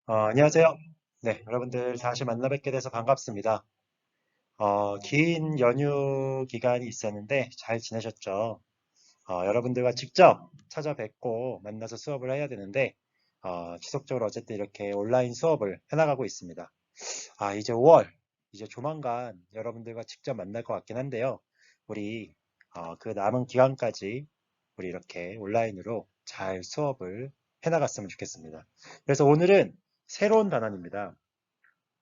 안녕하세요. 네, 여러분들 다시 만나 뵙게 돼서 반갑습니다. 긴 연휴 기간이 있었는데 잘 지내셨죠? 여러분들과 직접 찾아뵙고 만나서 수업을 해야 되는데, 지속적으로 어쨌든 이렇게 온라인 수업을 해나가고 있습니다. 이제 5월, 이제 조만간 여러분들과 직접 만날 것 같긴 한데요. 우리, 그 남은 기간까지 우리 이렇게 온라인으로 잘 수업을 해나갔으면 좋겠습니다. 그래서 오늘은 새로운 단원입니다.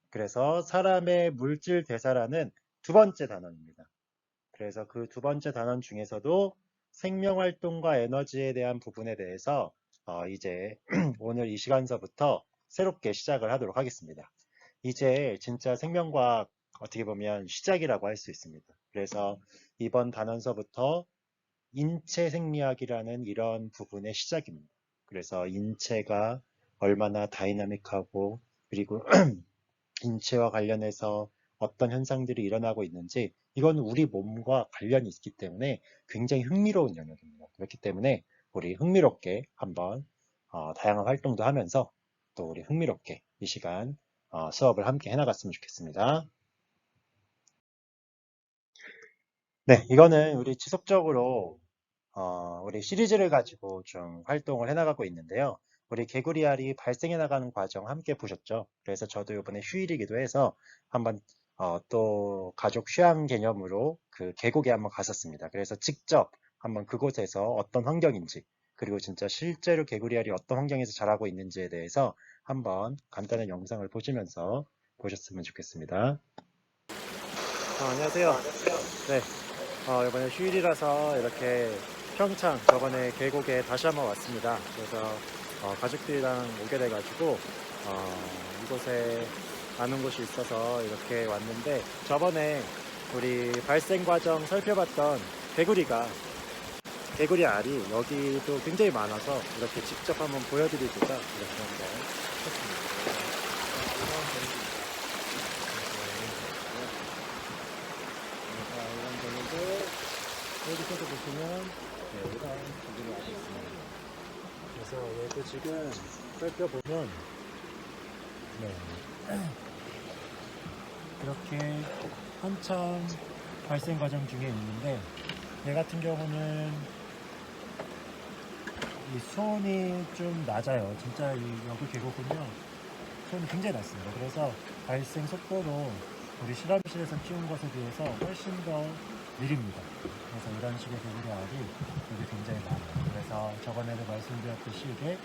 그래서 사람의 물질 대사라는 두 번째 단원입니다. 그래서 그 두 번째 단원 중에서도 생명활동과 에너지에 대한 부분에 대해서 이제 오늘 이 시간서부터 새롭게 시작을 하도록 하겠습니다. 이제 진짜 생명과학 어떻게 보면 시작이라고 할 수 있습니다. 그래서 이번 단원서부터 인체 생리학이라는 이런 부분의 시작입니다. 그래서 인체가 얼마나 다이나믹하고 그리고 인체와 관련해서 어떤 현상들이 일어나고 있는지 이건 우리 몸과 관련이 있기 때문에 굉장히 흥미로운 영역입니다. 그렇기 때문에 우리 흥미롭게 한번 다양한 활동도 하면서 또 우리 흥미롭게 이 시간 수업을 함께 해나갔으면 좋겠습니다. 네, 이거는 우리 지속적으로 우리 시리즈를 가지고 좀 활동을 해나가고 있는데요. 우리 개구리알이 발생해 나가는 과정 함께 보셨죠? 그래서 저도 이번에 휴일이기도 해서 한번 또 가족 휴양 개념으로 그 계곡에 한번 갔었습니다. 그래서 직접 한번 그곳에서 어떤 환경인지 그리고 진짜 실제로 개구리알이 어떤 환경에서 자라고 있는지에 대해서 한번 간단한 영상을 보시면서 보셨으면 좋겠습니다. 안녕하세요. 네, 이번에 휴일이라서 이렇게 평창 저번에 계곡에 다시 한번 왔습니다. 그래서 가족들이랑 오게 돼가지고 이곳에 아는 곳이 있어서 이렇게 왔는데 저번에 우리 발생 과정 살펴봤던 개구리 알이 여기도 굉장히 많아서 이렇게 직접 한번 보여드리고자 이렇게 한번 했습니다. 이런 경우도 여기서도 보시면 이런 기준이 아주 있습니다. 그래서 얘도 지금 살펴보면 네, 이렇게 한참 발생 과정 중에 있는데 얘 같은 경우는 이 수온이 좀 낮아요. 진짜 이 여기 계곡은요 수온이 굉장히 낮습니다. 그래서 발생 속도도 우리 실험실에서 키운 것에 비해서 훨씬 더 느립니다. 그래서 이런 식의 개구리 알이 여기 굉장히 많아요. 그래서 저번에도 말씀드렸듯이 이게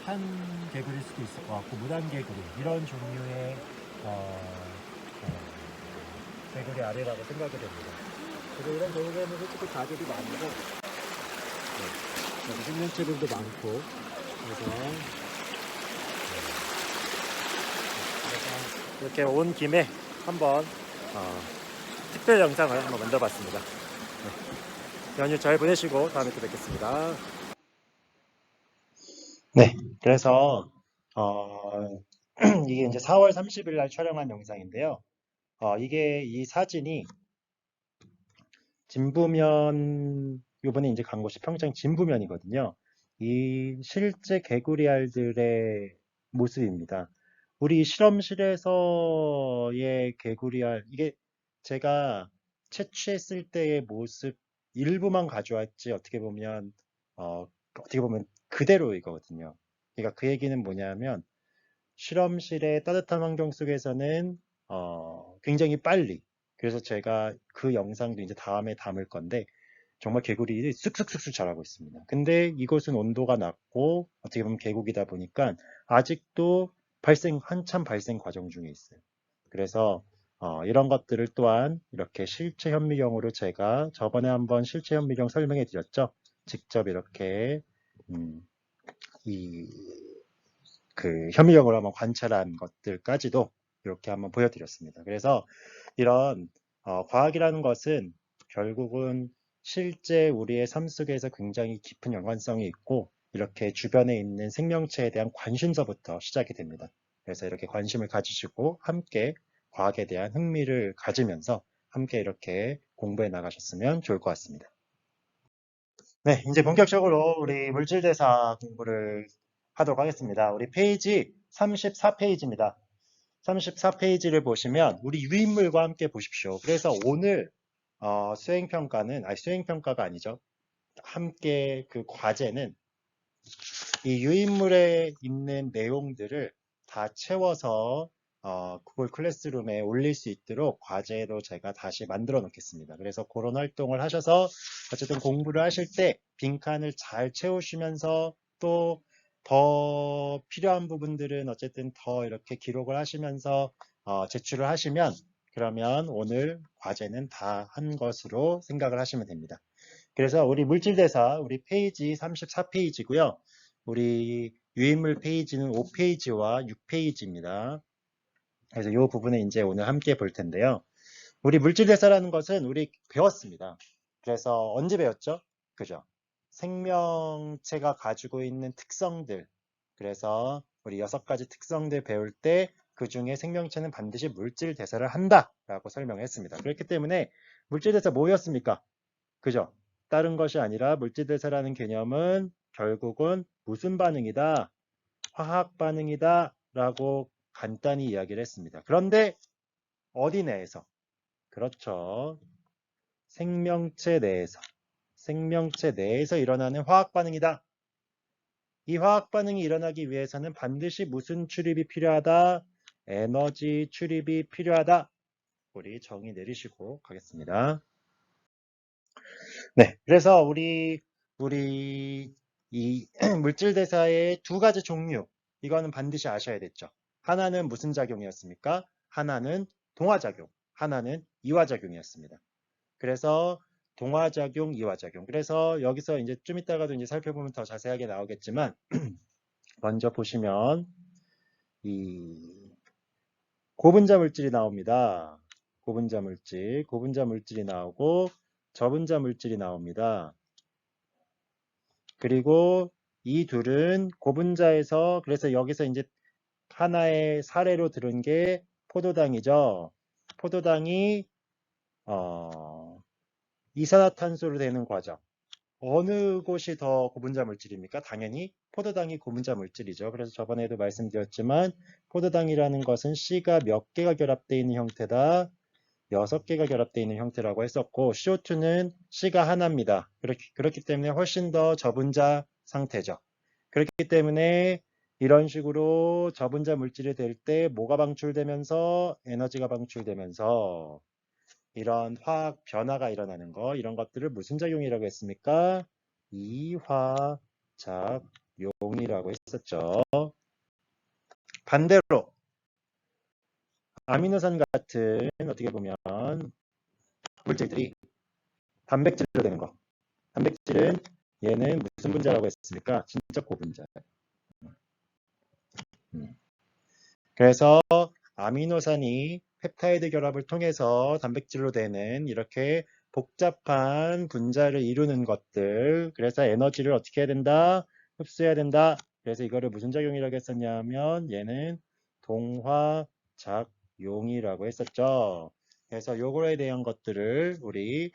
산 개구리일 수도 있을 것 같고 무단 개구리 이런 종류의 개구리 알이라고 생각이 됩니다. 그리고 이런 개구리는 솔직히 가격이 많고 여기 생명체들도 많고 그래서 이렇게 온 김에 한번 특별 영상을 한번 만들어봤습니다. 네, 연휴 잘 보내시고 다음에 또 뵙겠습니다. 네, 그래서 이게 이제 4월 30일 날 촬영한 영상인데요. 이게 이 사진이 진부면 요번에 이제 간 곳이 평창 진부면이거든요. 이 실제 개구리알들의 모습입니다. 우리 실험실에서의 개구리알 이게 제가 채취했을 때의 모습 일부만 가져왔지 어떻게 보면 그대로 이거거든요. 그러니까 그 얘기는 뭐냐면 실험실의 따뜻한 환경 속에서는 굉장히 빨리 그래서 제가 그 영상도 이제 다음에 담을 건데 정말 개구리들이 쑥쑥쑥쑥 자라고 있습니다. 근데 이곳은 온도가 낮고 어떻게 보면 계곡이다 보니까 아직도 한참 발생 과정 중에 있어요. 그래서 이런 것들을 또한 이렇게 실체 현미경으로 제가 저번에 한번 실체 현미경 설명해 드렸죠. 직접 이렇게 음, 이 그 현미경으로 한번 관찰한 것들까지도 이렇게 한번 보여드렸습니다. 그래서 이런 과학이라는 것은 결국은 실제 우리의 삶 속에서 굉장히 깊은 연관성이 있고 이렇게 주변에 있는 생명체에 대한 관심서부터 시작이 됩니다. 그래서 이렇게 관심을 가지시고 함께 과학에 대한 흥미를 가지면서 함께 이렇게 공부해 나가셨으면 좋을 것 같습니다. 네, 이제 본격적으로 우리 물질대사 공부를 하도록 하겠습니다. 우리 페이지 34페이지입니다. 34페이지를 보시면 우리 유인물과 함께 보십시오. 그래서 오늘 수행평가가 아니죠. 함께 그 과제는 이 유인물에 있는 내용들을 다 채워서 구글 클래스룸에 올릴 수 있도록 과제로 제가 다시 만들어 놓겠습니다. 그래서 그런 활동을 하셔서 어쨌든 공부를 하실 때 빈칸을 잘 채우시면서 또 더 필요한 부분들은 어쨌든 더 이렇게 기록을 하시면서 제출을 하시면 그러면 오늘 과제는 다 한 것으로 생각을 하시면 됩니다. 그래서 우리 물질대사 우리 페이지 34페이지고요. 우리 유인물 페이지는 5페이지와 6페이지입니다. 그래서 이 부분에 이제 오늘 함께 볼 텐데요. 우리 물질대사라는 것은 우리 배웠습니다. 그래서 언제 배웠죠? 그죠? 생명체가 가지고 있는 특성들. 그래서 우리 6가지 특성들 배울 때 그 중에 생명체는 반드시 물질대사를 한다라고 설명했습니다. 그렇기 때문에 물질대사 뭐였습니까? 그죠? 다른 것이 아니라 물질대사라는 개념은 결국은 무슨 반응이다? 화학 반응이다 라고 간단히 이야기를 했습니다. 그런데 어디 내에서? 그렇죠. 생명체 내에서 일어나는 화학 반응이다. 이 화학 반응이 일어나기 위해서는 반드시 무슨 출입이 필요하다? 에너지 출입이 필요하다. 우리 정의 내리시고 가겠습니다. 네, 그래서 우리 이 물질 대사의 2가지 종류, 이거는 반드시 아셔야 됐죠. 하나는 무슨 작용이었습니까? 하나는 동화작용, 하나는 이화작용이었습니다. 그래서 동화작용, 이화작용. 그래서 여기서 이제 좀 이따가도 이제 살펴보면 더 자세하게 나오겠지만 먼저 보시면 이 고분자 물질이 나옵니다. 고분자 물질이 나오고 저분자 물질이 나옵니다. 그리고 이 둘은 고분자에서 그래서 여기서 이제 하나의 사례로 들은 게 포도당이죠. 포도당이 이산화탄소로 되는 과정. 어느 곳이 더 고분자 물질입니까? 당연히 포도당이 고분자 물질이죠. 그래서 저번에도 말씀드렸지만 포도당이라는 것은 C가 몇 개가 결합되어 있는 형태다. 6개가 결합되어 있는 형태라고 했었고 CO2는 C가 하나입니다. 그렇기 때문에 훨씬 더 저분자 상태죠. 그렇기 때문에 이런 식으로 저분자 물질이 될 때 뭐가 방출되면서 에너지가 방출되면서 이런 화학 변화가 일어나는 거 이런 것들을 무슨 작용이라고 했습니까? 이화작용이라고 했었죠. 반대로 아미노산 같은 어떻게 보면 물질들이 단백질로 되는 거. 단백질은 얘는 무슨 분자라고 했습니까? 진짜 고분자. 그래서 아미노산이 펩타이드 결합을 통해서 단백질로 되는 이렇게 복잡한 분자를 이루는 것들. 그래서 에너지를 어떻게 해야 된다? 흡수해야 된다. 그래서 이거를 무슨 작용이라고 했었냐면 얘는 동화작용이라고 했었죠. 그래서 요거에 대한 것들을 우리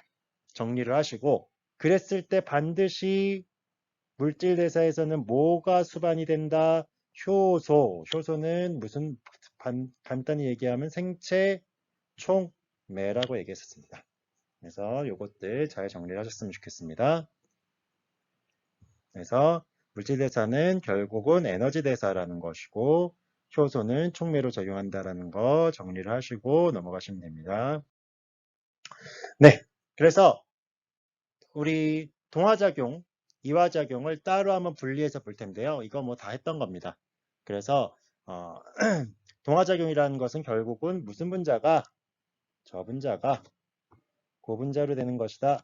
정리를 하시고 그랬을 때 반드시 물질 대사에서는 뭐가 수반이 된다? 효소. 효소는 무슨 간단히 얘기하면 생체 총매라고 얘기했었습니다. 그래서 요것들 잘 정리를 하셨으면 좋겠습니다. 그래서 물질 대사는 결국은 에너지 대사라는 것이고 효소는 촉매로 작용한다라는 거 정리를 하시고 넘어가시면 됩니다. 네. 그래서 우리 동화작용, 이화작용을 따로 한번 분리해서 볼 텐데요. 이거 뭐 다 했던 겁니다. 그래서 동화작용이라는 것은 결국은 무슨 분자가 저분자가 고분자로 되는 것이다.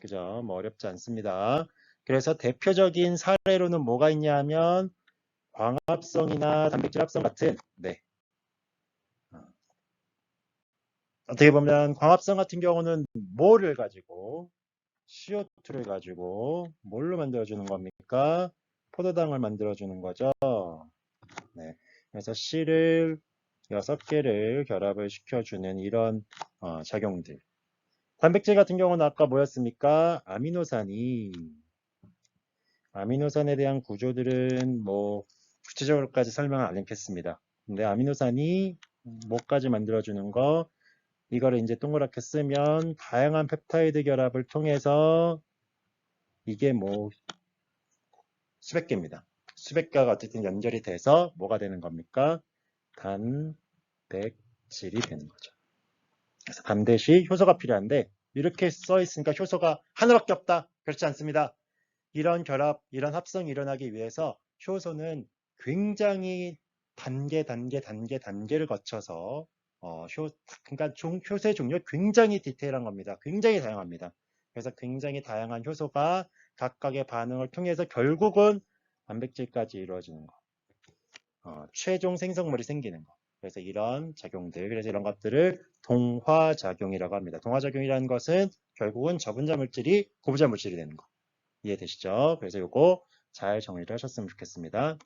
그죠? 뭐 어렵지 않습니다. 그래서 대표적인 사례로는 뭐가 있냐 하면 광합성이나 단백질 합성 같은 네. 어떻게 보면 광합성 같은 경우는 뭐를 가지고 CO2를 가지고 뭘로 만들어주는 겁니까? 포도당을 만들어주는 거죠. 네. 그래서 C를 6개를 결합을 시켜주는 이런 작용들. 단백질 같은 경우는 아까 뭐였습니까? 아미노산에 대한 구조들은 뭐 구체적으로까지 설명을 안 했겠습니다. 근데 아미노산이 뭐까지 만들어주는 거, 이거를 이제 동그랗게 쓰면 다양한 펩타이드 결합을 통해서 이게 뭐 수백 개입니다. 수백 개가 어쨌든 연결이 돼서 뭐가 되는 겁니까? 단백질이 되는 거죠. 그래서 반드시 효소가 필요한데 이렇게 써 있으니까 효소가 하나밖에 없다. 그렇지 않습니다. 이런 결합, 이런 합성이 일어나기 위해서 효소는 굉장히 단계를 거쳐서 그러니까 효소의 종류가 굉장히 디테일한 겁니다. 굉장히 다양합니다. 그래서 굉장히 다양한 효소가 각각의 반응을 통해서 결국은 단백질까지 이루어지는 거. 최종 생성물이 생기는 거. 그래서 이런 작용들, 그래서 이런 것들을 동화작용이라고 합니다. 동화작용이라는 것은 결국은 저분자 물질이 고분자 물질이 되는 거. 이해되시죠? 그래서 요거 잘 정리를 하셨으면 좋겠습니다.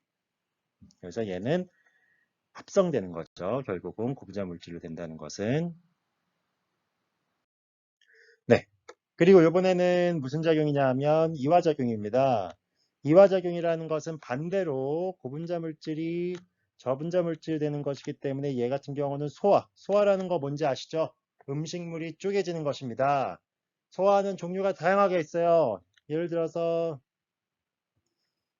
그래서 얘는 합성되는 거죠. 결국은 고분자 물질로 된다는 것은. 네. 그리고 이번에는 무슨 작용이냐 하면 이화작용입니다. 이화작용이라는 것은 반대로 고분자 물질이 저분자 물질이 되는 것이기 때문에 얘 같은 경우는 소화라는 거 뭔지 아시죠? 음식물이 쪼개지는 것입니다. 소화는 종류가 다양하게 있어요. 예를 들어서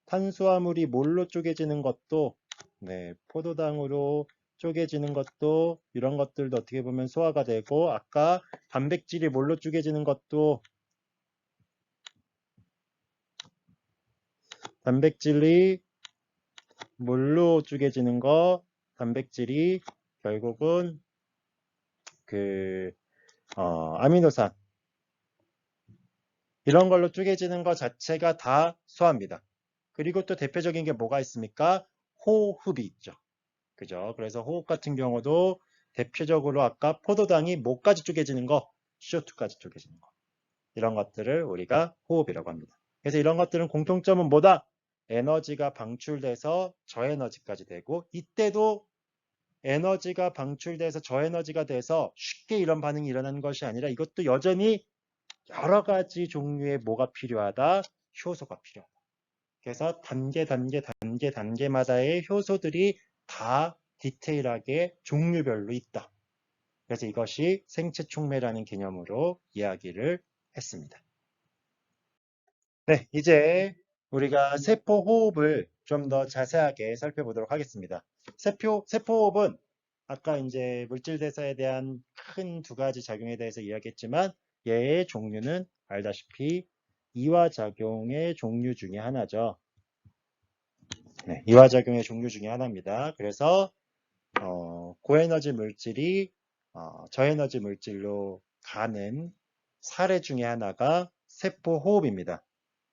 탄수화물이 뭘로 쪼개지는 것도, 네, 포도당으로 쪼개지는 것도, 이런 것들도 어떻게 보면 소화가 되고, 아까 단백질이 뭘로 쪼개지는 것도, 단백질이 뭘로 쪼개지는 거, 단백질이 결국은 아미노산, 이런 걸로 쪼개지는 것 자체가 다 소화입니다. 그리고 또 대표적인 게 뭐가 있습니까? 호흡이 있죠. 그죠? 그래서 호흡 같은 경우도 대표적으로 아까 포도당이 뭐까지 쪼개지는 거? CO2까지 쪼개지는 거. 이런 것들을 우리가 호흡이라고 합니다. 그래서 이런 것들은 공통점은 뭐다? 에너지가 방출돼서 저에너지까지 되고, 이때도 에너지가 방출돼서 저에너지가 돼서 쉽게 이런 반응이 일어나는 것이 아니라 이것도 여전히 여러 가지 종류의 뭐가 필요하다? 효소가 필요하다. 그래서 단계마다의 효소들이 다 디테일하게 종류별로 있다. 그래서 이것이 생체 촉매라는 개념으로 이야기를 했습니다. 네, 이제 우리가 세포 호흡을 좀 더 자세하게 살펴보도록 하겠습니다. 세포 호흡은 아까 이제 물질 대사에 대한 큰 두 가지 작용에 대해서 이야기했지만 얘의 종류는 알다시피 이화작용의 종류 중에 하나죠. 네, 이화작용의 종류 중에 하나입니다. 그래서 고에너지 물질이 저에너지 물질로 가는 사례 중에 하나가 세포 호흡입니다.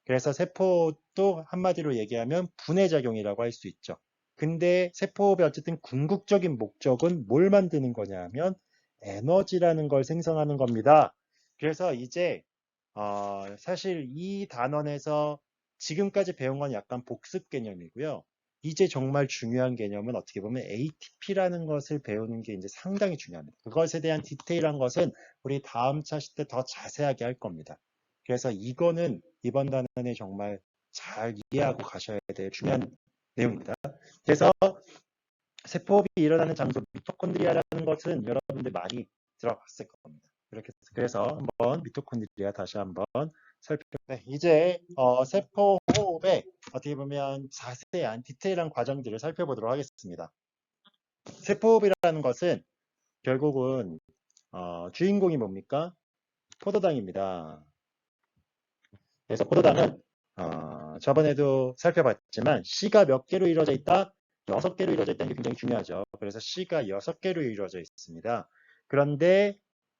그래서 세포도 한마디로 얘기하면 분해작용이라고 할 수 있죠. 근데 세포호흡의 어쨌든 궁극적인 목적은 뭘 만드는 거냐 하면 에너지라는 걸 생성하는 겁니다. 그래서 이제 사실 이 단원에서 지금까지 배운 건 약간 복습 개념이고요. 이제 정말 중요한 개념은 어떻게 보면 ATP라는 것을 배우는 게 이제 상당히 중요합니다. 그것에 대한 디테일한 것은 우리 다음 차시 때 더 자세하게 할 겁니다. 그래서 이거는 이번 단원에 정말 잘 이해하고 가셔야 될 중요한 내용입니다. 그래서 세포호흡이 일어나는 장소 미토콘드리아라는 것은 여러분들 많이 들어봤을 겁니다. 이렇게 그래서 한번 미토콘드리아 다시 한번 네, 이제 세포 호흡의 어떻게 보면 자세한 디테일한 과정들을 살펴보도록 하겠습니다. 세포호흡이라는 것은 결국은 주인공이 뭡니까? 포도당입니다. 그래서 포도당은 저번에도 살펴봤지만 C가 몇 개로 이루어져 있다? 6개로 이루어져 있다는 게 굉장히 중요하죠. 그래서 C가 6개로 이루어져 있습니다. 그런데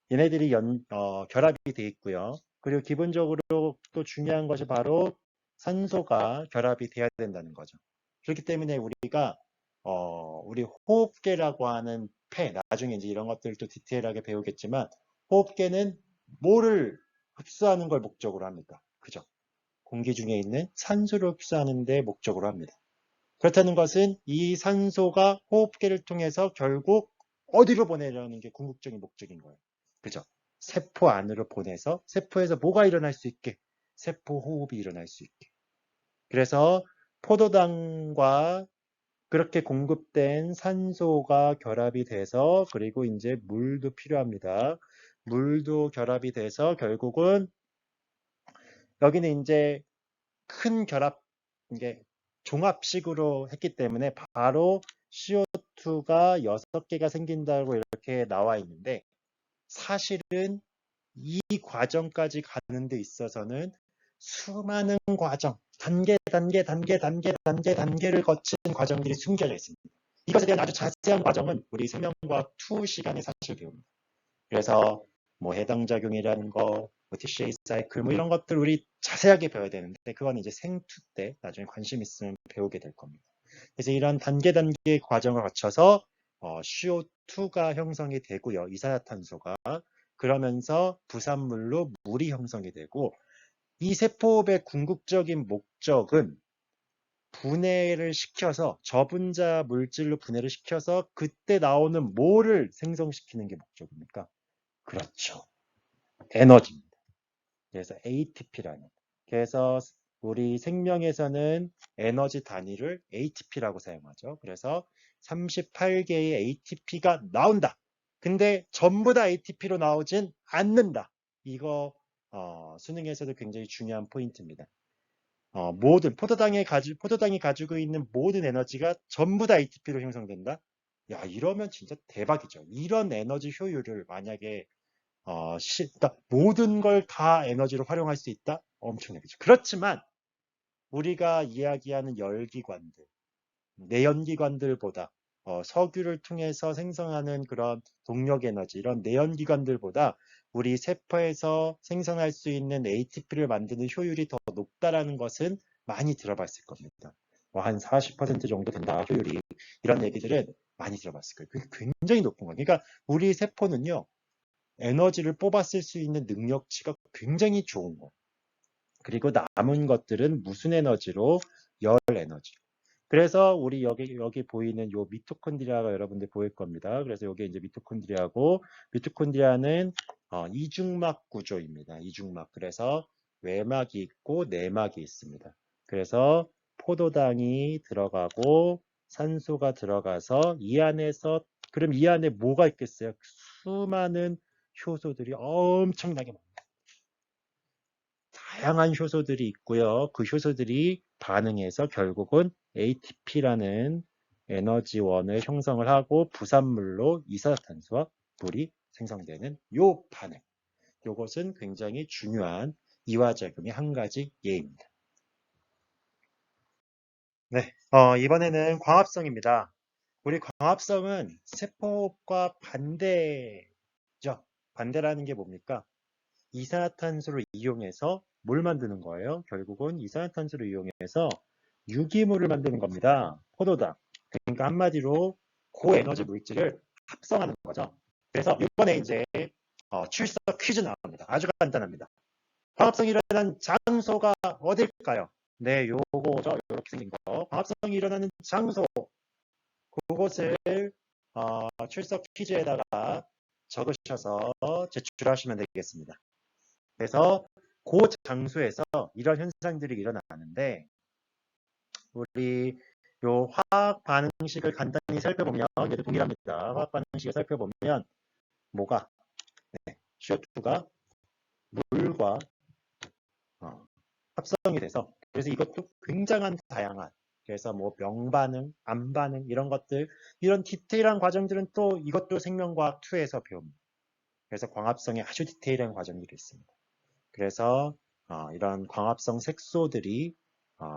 얘네들이 결합이 되어 있고요. 그리고 기본적으로 또 중요한 것이 바로 산소가 결합이 돼야 된다는 거죠. 그렇기 때문에 우리가 우리 호흡계라고 하는 폐, 나중에 이제 이런 것들도 디테일하게 배우겠지만 호흡계는 뭐를 흡수하는 걸 목적으로 합니까? 그죠? 공기 중에 있는 산소를 흡수하는 데 목적으로 합니다. 그렇다는 것은 이 산소가 호흡계를 통해서 결국 어디로 보내려는 게 궁극적인 목적인 거예요. 그죠? 세포 안으로 보내서 세포에서 뭐가 일어날 수 있게? 세포 호흡이 일어날 수 있게. 그래서 포도당과 그렇게 공급된 산소가 결합이 돼서 그리고 이제 물도 필요합니다. 물도 결합이 돼서 결국은 여기는 이제 큰 결합 이게 종합식으로 했기 때문에 바로 CO2가 6개가 생긴다고 이렇게 나와 있는데 사실은 이 과정까지 가는 데 있어서는 수많은 과정, 단계를 거친 과정들이 숨겨져 있습니다. 이것에 대한 아주 자세한 과정은 우리 생명과학 2 시간에 사실 배웁니다. 그래서 뭐 해당 작용이라는 거, 뭐 TCA 사이클 뭐 이런 것들 우리 자세하게 배워야 되는데 그건 이제 생투 때 나중에 관심 있으면 배우게 될 겁니다. 그래서 이런 단계의 과정을 거쳐서 CO2가 형성이 되고요. 이산화탄소가. 그러면서 부산물로 물이 형성이 되고 이 세포의 궁극적인 목적은 분해를 시켜서 저분자 물질로 분해를 시켜서 그때 나오는 뭐를 생성시키는 게 목적입니까? 그렇죠. 에너지입니다. 그래서 ATP라는. 그래서 우리 생명에서는 에너지 단위를 ATP라고 사용하죠. 그래서 38개의 ATP가 나온다. 근데 전부 다 ATP로 나오진 않는다. 이거 수능에서도 굉장히 중요한 포인트입니다. 모든 포도당이 가지고 있는 모든 에너지가 전부 다 ATP로 형성된다. 야, 이러면 진짜 대박이죠. 이런 에너지 효율을 만약에 그러니까 모든 걸 다 에너지로 활용할 수 있다? 엄청나겠죠. 그렇지만 우리가 이야기하는 열기관들, 내연기관들보다 석유를 통해서 생성하는 그런 동력 에너지, 이런 내연기관들보다 우리 세포에서 생성할 수 있는 ATP를 만드는 효율이 더 높다라는 것은 많이 들어봤을 겁니다. 한 40% 정도 된다, 효율이. 이런 얘기들은 많이 들어봤을 거예요. 그게 굉장히 높은 거예요. 그러니까 우리 세포는요, 에너지를 뽑아 쓸 수 있는 능력치가 굉장히 좋은 거. 그리고 남은 것들은 무슨 에너지로? 열 에너지. 그래서 우리 여기 보이는 요 미토콘드리아가 여러분들 보일 겁니다. 그래서 여기 이제 미토콘드리아고 미토콘드리아는 이중막 구조입니다. 이중막. 그래서 외막이 있고 내막이 있습니다. 그래서 포도당이 들어가고 산소가 들어가서 이 안에서 그럼 이 안에 뭐가 있겠어요? 수많은 효소들이 엄청나게 많아요. 다양한 효소들이 있고요. 그 효소들이 반응해서 결국은 ATP라는 에너지원을 형성을 하고 부산물로 이산화탄소와 물이 생성되는 요 반응. 요것은 굉장히 중요한 이화작용의 한 가지 예입니다. 네, 이번에는 광합성입니다. 우리 광합성은 세포과 반대죠. 반대라는 게 뭡니까? 이산화탄소를 이용해서 뭘 만드는 거예요? 결국은 이산화탄소를 이용해서 유기물을 만드는 겁니다. 포도당. 그러니까 한마디로 고에너지 물질을 합성하는 거죠. 그래서 이번에 이제 출석 퀴즈 나옵니다. 아주 간단합니다. 광합성이 일어나는 장소가 어딜까요? 네, 요거죠. 이렇게 생긴 거. 광합성이 일어나는 장소. 그곳을 출석 퀴즈에다가 적으셔서 제출하시면 되겠습니다. 그래서 그 장소에서 이런 현상들이 일어나는데 우리 요 화학 반응식을 간단히 살펴보면 얘도 동일합니다. 화학 반응식을 살펴보면 뭐가 CO2가 물과 합성이 돼서 그래서 이것도 굉장한 다양한 그래서 뭐 명반응, 암반응 이런 것들 이런 디테일한 과정들은 또 이것도 생명과학 2에서 배웁니다. 그래서 광합성에 아주 디테일한 과정들이 있습니다. 그래서 이런 광합성 색소들이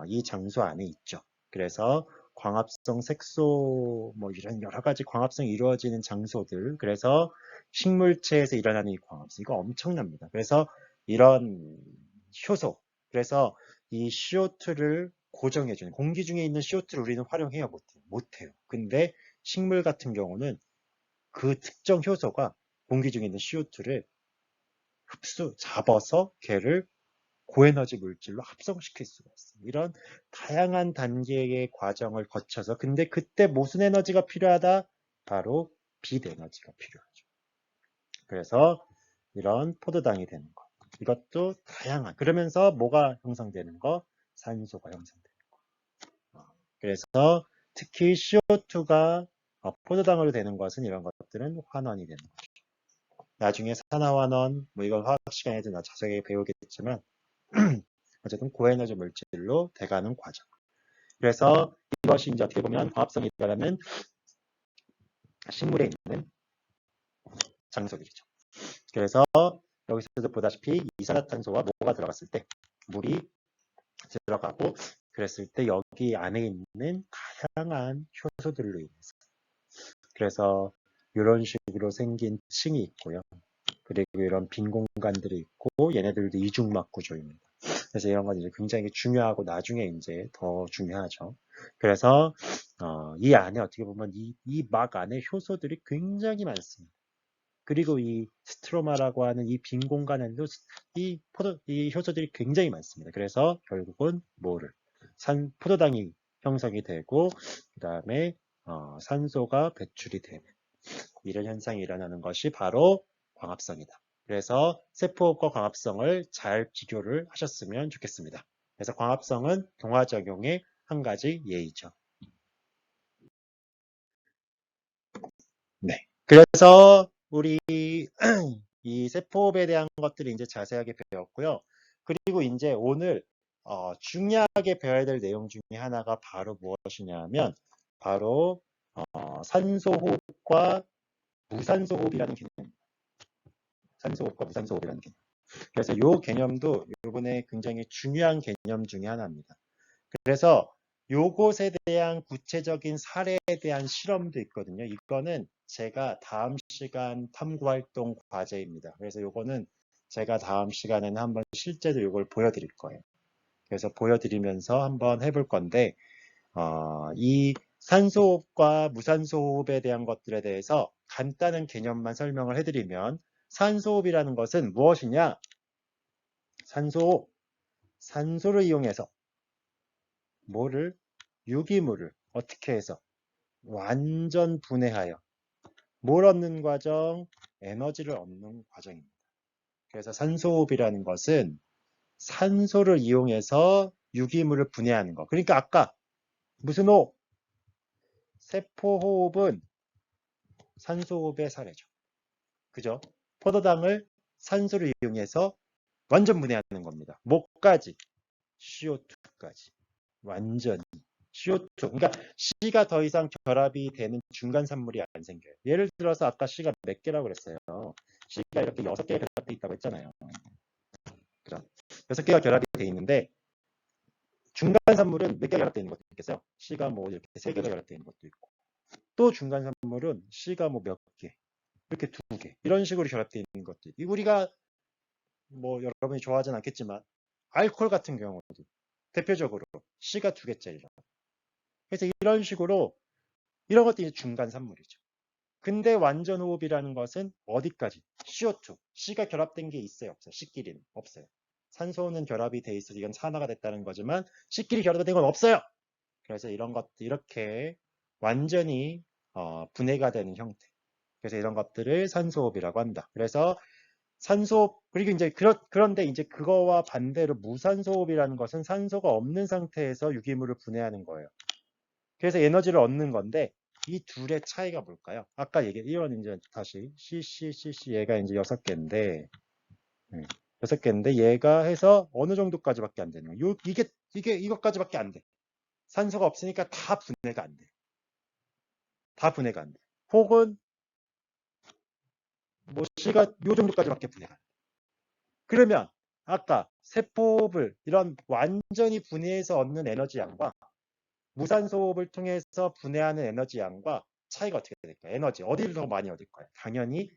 이 장소 안에 있죠. 그래서 광합성 색소 뭐 이런 여러 가지 광합성이 이루어지는 장소들 그래서 식물체에서 일어나는 이 광합성 이거 엄청납니다. 그래서 이런 효소 그래서 이 CO2를 고정해주는 공기 중에 있는 CO2를 우리는 활용해요 못해요? 못해요. 근데 식물 같은 경우는 그 특정 효소가 공기 중에 있는 CO2를 잡아서 걔를 고에너지 물질로 합성시킬 수가 있어요. 이런 다양한 단계의 과정을 거쳐서 근데 그때 무슨 에너지가 필요하다? 바로 빛 에너지가 필요하죠. 그래서 이런 포도당이 되는 거. 이것도 다양한. 그러면서 뭐가 형성되는 거? 산소가 형성되는 거. 그래서 특히 CO2가 포도당으로 되는 것은 이런 것들은 환원이 되는 거죠. 나중에 산화환원, 뭐 이건 화학 시간에도 자세히 배우겠지만 어쨌든 고에너지 물질로 돼가는 과정. 그래서 이것이 이제 어떻게 보면 광합성이라는 식물에 있는 장소들이죠. 그래서 여기서도 보다시피 이산화탄소와 뭐가 들어갔을 때 물이 들어가고 그랬을 때 여기 안에 있는 다양한 효소들로 인해서 그래서 이런 식으로 생긴 층이 있고요. 그리고 이런 빈 공간들이 있고 얘네들도 이중막 구조입니다. 그래서 이런 건 이제 굉장히 중요하고 나중에 이제 더 중요하죠. 그래서 이 안에 어떻게 보면 이 막 안에 효소들이 굉장히 많습니다. 그리고 이 스트로마라고 하는 이 빈 공간에도 이 효소들이 굉장히 많습니다. 그래서 결국은 뭐를 포도당이 형성이 되고 그 다음에 산소가 배출이 되는 이런 현상이 일어나는 것이 바로 광합성이다. 그래서 세포호흡과 광합성을 잘 비교를 하셨으면 좋겠습니다. 그래서 광합성은 동화작용의 한 가지 예이죠. 네. 그래서 우리 이 세포호흡에 대한 것들을 이제 자세하게 배웠고요. 그리고 이제 오늘 중요하게 배워야 될 내용 중에 하나가 바로 무엇이냐면 바로 산소호흡과 무산소호흡이라는 개념입니다. 산소호흡과 무산소호흡이라는 개념. 그래서 이 개념도 이번에 굉장히 중요한 개념 중에 하나입니다. 그래서 요것에 대한 구체적인 사례에 대한 실험도 있거든요. 이거는 제가 다음 시간 탐구활동 과제입니다. 그래서 요거는 제가 다음 시간에는 한번 실제로 요걸 보여드릴 거예요. 그래서 보여드리면서 한번 해볼 건데 이 산소호흡과 무산소호흡에 대한 것들에 대해서 간단한 개념만 설명을 해드리면 산소호흡이라는 것은 무엇이냐? 산소호흡, 산소를 이용해서 뭐를? 유기물을 어떻게 해서 완전 분해하여 뭘 얻는 과정? 에너지를 얻는 과정입니다. 그래서 산소호흡이라는 것은 산소를 이용해서 유기물을 분해하는 거. 그러니까 아까 무슨 호흡? 세포호흡은 산소호흡의 사례죠. 그죠? 포도당을 산소를 이용해서 완전 분해하는 겁니다. 뭐까지? CO2까지. 완전히. CO2. 그러니까 C가 더 이상 결합이 되는 중간 산물이 안 생겨요. 예를 들어서 아까 C가 몇 개라고 그랬어요. C가 이렇게 6개 결합돼 있다고 했잖아요. 그죠? 6개가 결합이 돼 있는데 중간 산물은 몇 개 결합되어 있는 것도 있겠어요. C가 뭐 이렇게 3개가 결합되어 있는 것도 있고 또 중간 산물은 C가 뭐 몇 개, 이렇게 2개 이런 식으로 결합되어 있는 것도 있고 우리가 뭐 여러분이 좋아하진 않겠지만 알코올 같은 경우도 대표적으로 C가 2개짜리라. 그래서 이런 식으로 이런 것들이 중간 산물이죠. 근데 완전 호흡이라는 것은 어디까지? CO2, C가 결합된 게 있어요, 없어요? C끼리는 없어요. 산소는 결합이 돼 있어서 이건 산화가 됐다는 거지만 C끼리 결합된 건 없어요. 그래서 이런 것들 이렇게 완전히 분해가 되는 형태. 그래서 이런 것들을 산소호흡이라고 한다. 그래서 산소호흡 그리고 이제 그런데 이제 그거와 반대로 무산소호흡이라는 것은 산소가 없는 상태에서 유기물을 분해하는 거예요. 그래서 에너지를 얻는 건데 이 둘의 차이가 뭘까요? 아까 이건 이제 다시 CC 얘가 이제 6개인데 6개인데 얘가 해서 어느 정도까지밖에 안 되는 거예요. 이게 이것까지밖에 안 돼. 산소가 없으니까 다 분해가 안 돼. 다 분해가 안 돼. 혹은 뭐 C가 요 정도까지밖에 분해가 안 돼. 그러면 아까 세포호흡을 이런 완전히 분해해서 얻는 에너지 양과 무산소호흡을 통해서 분해하는 에너지 양과 차이가 어떻게 될까요? 에너지 어디를 더 많이 얻을까요? 당연히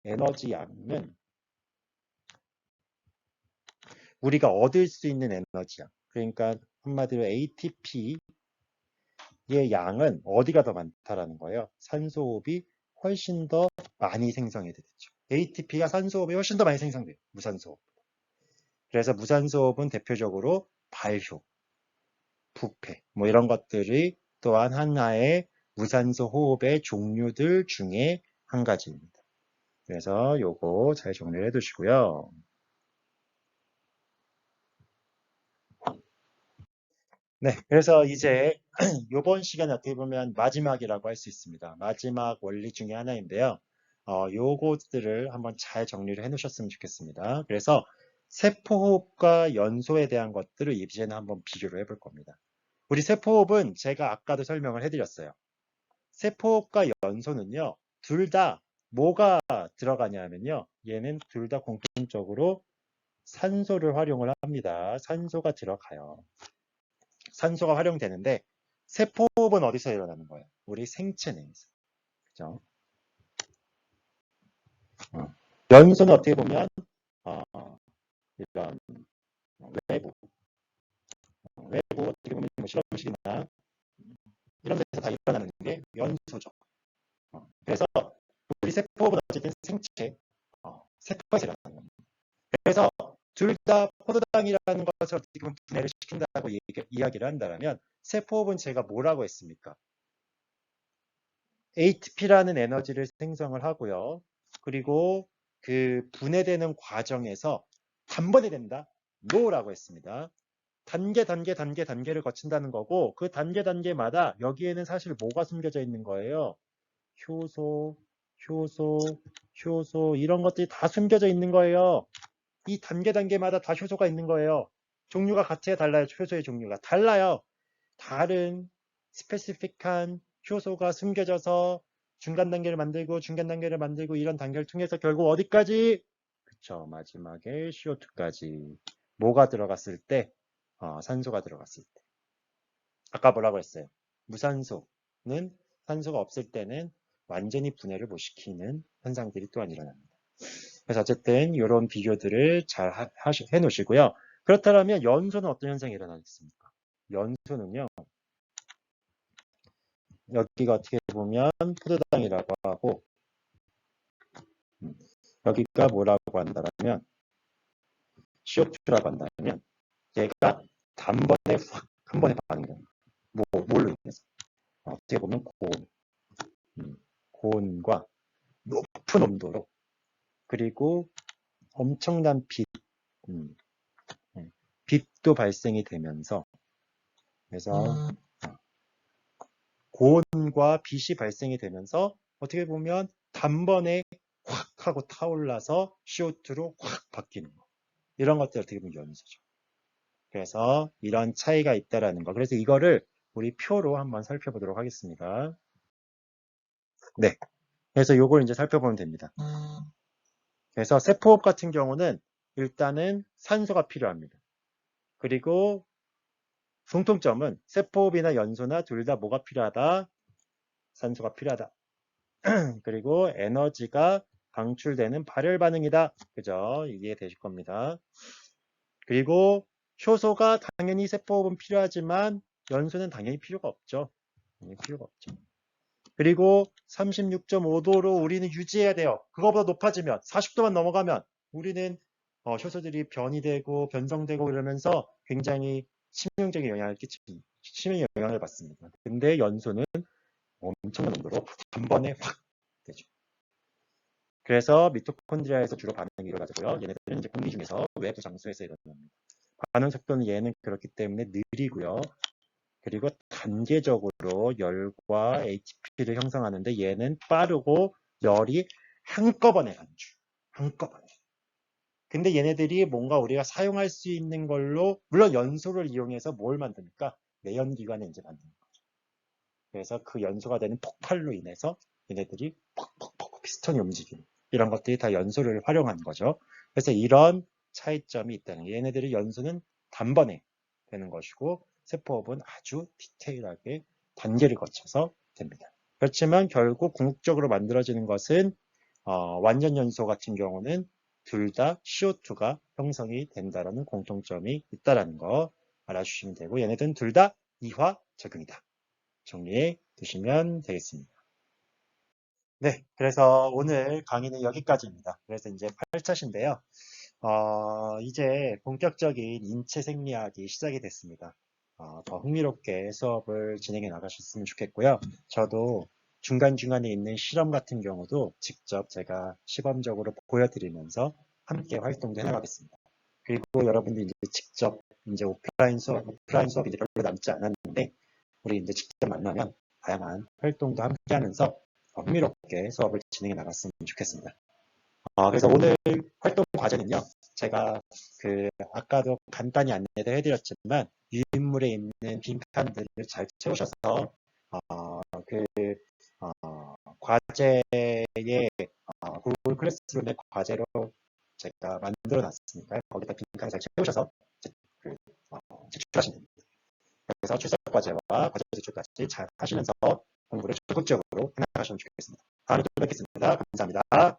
에너지 양은 우리가 얻을 수 있는 에너지 양. 그러니까 한마디로 ATP의 양은 어디가 더 많다라는 거예요. 산소호흡이 훨씬 더 많이 생성이 되죠. ATP가 산소호흡이 훨씬 더 많이 생성돼요. 무산소호흡. 그래서 무산소호흡은 대표적으로 발효, 부패 뭐 이런 것들이 또한 하나의 무산소 호흡의 종류들 중에 한 가지입니다. 그래서 요거 잘 정리를 해 두시고요. 네, 그래서 이제 이번 시간에 어떻게 보면 마지막이라고 할 수 있습니다. 마지막 원리 중에 하나인데요. 요것들을 한번 잘 정리를 해 놓으셨으면 좋겠습니다. 그래서 세포호흡과 연소에 대한 것들을 이제는 한번 비교를 해볼 겁니다. 우리 세포호흡은 제가 아까도 설명을 해드렸어요. 세포호흡과 연소는요, 둘 다 뭐가 들어가냐면요, 얘는 둘 다 공통적으로 산소를 활용을 합니다. 산소가 들어가요. 산소가 활용되는데 세포호흡은 어디서 일어나는 거예요? 우리 생체 내에서. 그죠? 어. 연소는 어떻게 보면 어, 이런 외부, 외부 어떻게 보면 뭐 실험실이나 이런 데서 다 일어나는 게 연소죠. 그래서 우리 세포호흡은 어쨌든 생체, 세포에서 일어나는 겁니다. 그래서 둘 다 포도당이라는 것을 어떻게 보면 분해를 시킨다고 이야기를 한다면 세포호흡은 제가 뭐라고 했습니까? ATP라는 에너지를 생성을 하고요. 그리고 그 분해되는 과정에서 단번에 된다. NO라고 했습니다. 단계를 거친다는 거고 그 단계마다 여기에는 사실 뭐가 숨겨져 있는 거예요? 효소, 효소, 효소 이런 것들이 다 숨겨져 있는 거예요. 이 단계마다 다 효소가 있는 거예요. 종류가 같아요, 달라요? 효소의 종류가 달라요. 다른 스페시픽한 효소가 숨겨져서 중간 단계를 만들고 중간 단계를 만들고 이런 단계를 통해서 결국 어디까지? 그쵸, 마지막에 CO2까지. 뭐가 들어갔을 때? 산소가 들어갔을 때. 아까 뭐라고 했어요? 무산소는 산소가 없을 때는 완전히 분해를 못 시키는 현상들이 또한 일어납니다. 그래서 어쨌든 이런 비교들을 잘 해놓으시고요. 그렇다면 연소는 어떤 현상이 일어나겠습니까? 연소는요. 여기가 어떻게 보면 포도당이라고 하고 여기가 뭐라고 한다면 CO2라고 한다면 얘가 단번에 한 번에 반응해요. 뭘로 인해서? 어떻게 보면 고온과 높은 온도로 그리고 엄청난 음, 빛도 발생이 되면서 그래서 고온과 빛이 발생이 되면서 어떻게 보면 단번에 확 하고 타올라서 CO2로 확 바뀌는 거. 이런 것들 어떻게 보면 연소죠. 그래서 이런 차이가 있다라는 거. 그래서 이거를 우리 표로 한번 살펴보도록 하겠습니다. 네. 그래서 이걸 이제 살펴보면 됩니다. 그래서 세포호흡 같은 경우는 일단은 산소가 필요합니다. 그리고 공통점은 세포호흡이나 연소나 둘 다 뭐가 필요하다? 산소가 필요하다. 그리고 에너지가 방출되는 발열 반응이다. 그죠? 이해되실 겁니다. 그리고 효소가 당연히 세포호흡은 필요하지만 연소는 당연히 필요가 없죠. 필요가 없죠. 그리고 36.5도로 우리는 유지해야 돼요. 그거보다 높아지면 40도만 넘어가면 우리는 효소들이 변이 되고 변성되고 이러면서 굉장히 치명적인 영향을 받습니다. 근데 연소는 엄청난 온도로 한 번에 확 되죠. 그래서 미토콘드리아에서 주로 반응이 일어나고요. 얘네들은 이제 공기 중에서 외부 장소에서 일어납니다. 반응 속도는 얘는 그렇기 때문에 느리고요. 그리고 단계적으로 열과 ATP를 형성하는데 얘는 빠르고 열이 한꺼번에 간주. 한꺼번에. 근데 얘네들이 뭔가 우리가 사용할 수 있는 걸로 물론 연소를 이용해서 뭘 만듭니까? 내연기관을 이제 만드는 거죠. 그래서 그 연소가 되는 폭발로 인해서 얘네들이 퍽퍽퍽 피스톤이 움직이는 이런 것들이 다 연소를 활용한 거죠. 그래서 이런 차이점이 있다는 게 얘네들의 연소는 단번에 되는 것이고 세포호흡은 아주 디테일하게 단계를 거쳐서 됩니다. 그렇지만 결국 궁극적으로 만들어지는 것은 완전 연소 같은 경우는 둘 다 CO2가 형성이 된다는 공통점이 있다는 거 알아주시면 되고 얘네들은 둘 다 이화 적용이다. 정리해 두시면 되겠습니다. 네, 그래서 오늘 강의는 여기까지입니다. 그래서 이제 8차신데요. 이제 본격적인 인체 생리학이 시작이 됐습니다. 더 흥미롭게 수업을 진행해 나가셨으면 좋겠고요. 저도 중간중간에 있는 실험 같은 경우도 직접 제가 시범적으로 보여드리면서 함께 활동도 해나가겠습니다. 그리고 여러분들이 이제 직접 이제 오프라인 수업이 이제 별로 남지 않았는데, 우리 이제 직접 만나면 다양한 활동도 함께 하면서 흥미롭게 수업을 진행해 나갔으면 좋겠습니다. 그래서 오늘 활동 과제는요, 제가 아까도 간단히 안내를 해드렸지만, 유인물에 있는 빈칸들을 잘 채우셔서, 그, 과제의, 구글 클래스룸의 과제로 제가 만들어 놨으니까, 거기다 빈칸을 잘 채우셔서, 그, 제출하시면 됩니다. 그래서 출석 과제와 과제 제출까지 잘 하시면서 공부를 적극적으로 해나가시면 좋겠습니다. 다음에 또 뵙겠습니다. 감사합니다.